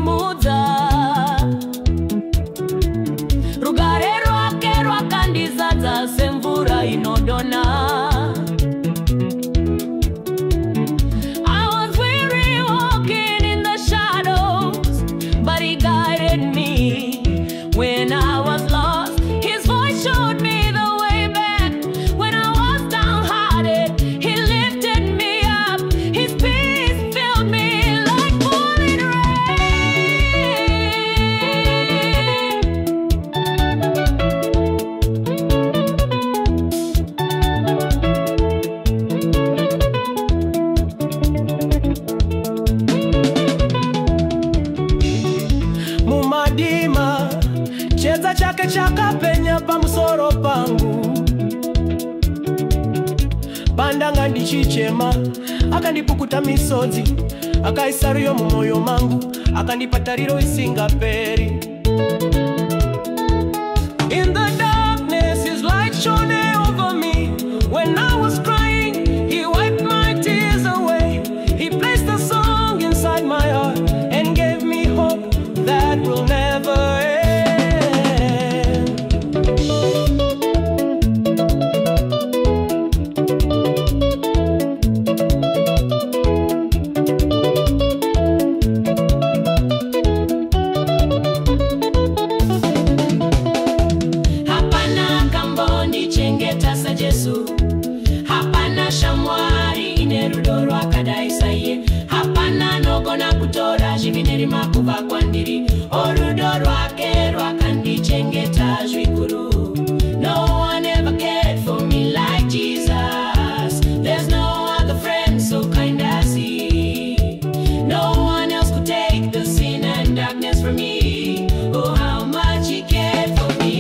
muda rugare rwake rwakandizaza semvura inodona. I was weary walking in the shadows, but he guided me when I was lost. His voice showed me the way back when I was downhearted. He lifted me up. His peace filled me like falling Mumadima cheza chake chakapenya pamusoro pangu bandanga ndichichema akandipukuta misodzi akaisariyo mumoyo mangu akandipatariro isingaperi. In the darkness his light shone over me. When I was crying he wiped my tears away. He placed a song inside my heart and gave me hope that will never end. hapana kambondi chengeta sa Jesu, hapana shamwari inerudo rwakadaisaye, hapana nogona kutora zvivineri makuva kwandiri orudo rwake rwakandichengeta zvikuru. No one ever cared for me like Jesus. There's no other friend so kind as he. No one else could take the sin and darkness from me. Oh, how much he cared for me.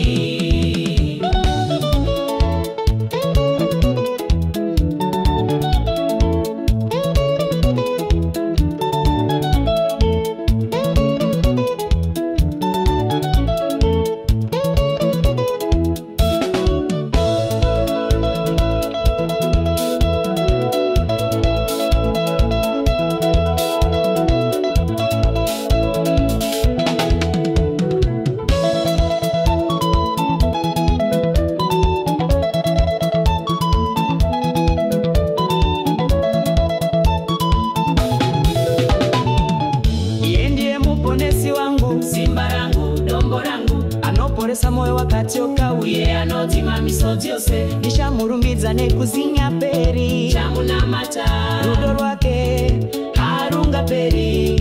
Simba rangu, dombo rangu, anoporesa moyo wakati okauye, anotima misodzi yose, nishamurumbidza nekuzinya peri chamuna mata rudo rwake harungaperi.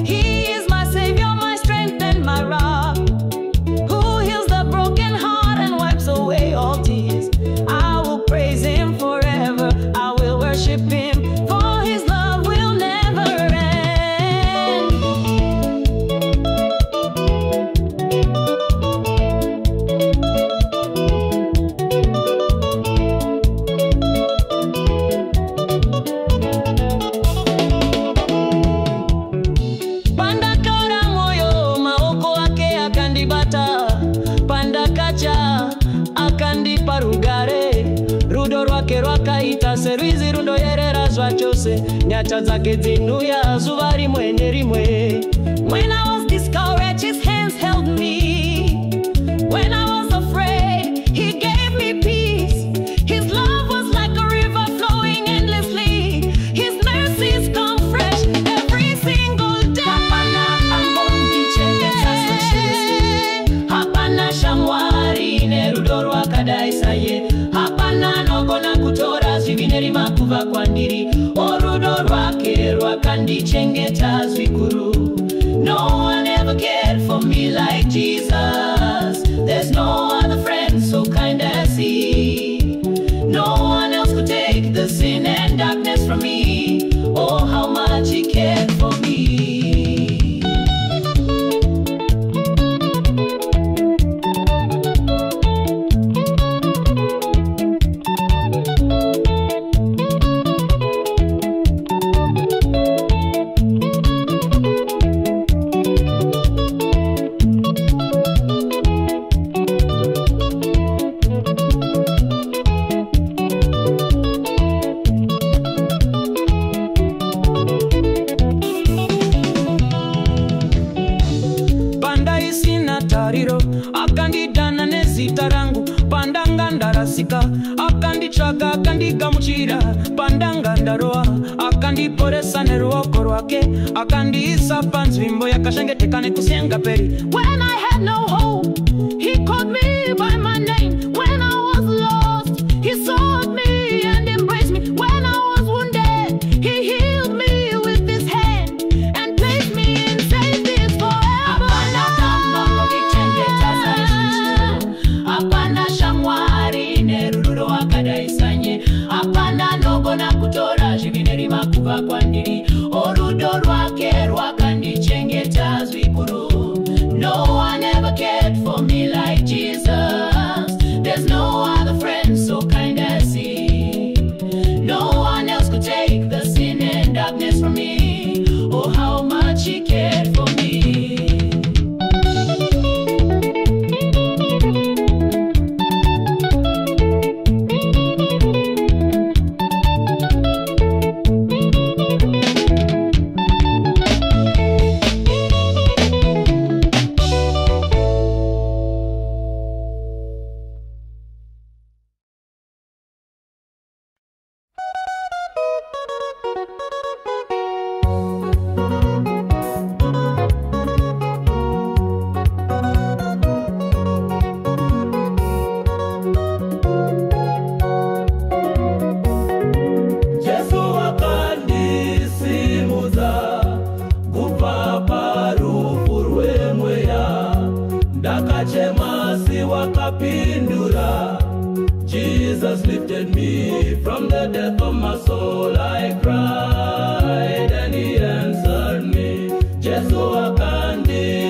He is my savior, my strength and my rock, who heals the broken heart and wipes away all tears. I will praise him forever, I will worship him, for his love will never end. Akandipa rugare rudo rwake rwakaita serwizi rundo yerera zvachose nyata dzake dzinuya zuva rimwe nerimwe. When I was discouraged his hands held me. When I was afraid he gave me peace. His love was like a river flowing endlessly. His mercies come fresh every single day. Hapana shamwari nerudo rwakadaisaye, hapana nogona kutora zvivineri makuva kwandiri orudo rwake rwakandichengeta zvikuru. No one ever cared for me like Jesus. There's no other friend so kind as he. No one else could take the sin and darkness from me. Oh, how much he cared for me. tariro, akandidana nezita rangu, pandanga ndarasika, akanditsvaka akandigamuchira, pandanga ndaroa, akandiporesa neruoko rwake, akandiisa panzvimbo yakashengeteka nekusenga peri. When I had no hope, he called me by my name. When I was lost, he sought me and embraced me. When I was wounded, he healed me with his hand and placed me in safety forever. Apana shamwari neruro akadaisanye, apana nogona kutora zvivineri makuva kwandiri, orudo rwake rwakandichengeta zvikuru. No one ever cared for me like Jesus. There's no other friend so kind as he. No one else could take the sin and darkness from me. Oh, how much he cared for me. Jesus lifted me from the depth of my soul. I cried and he answered me. Jesu akandi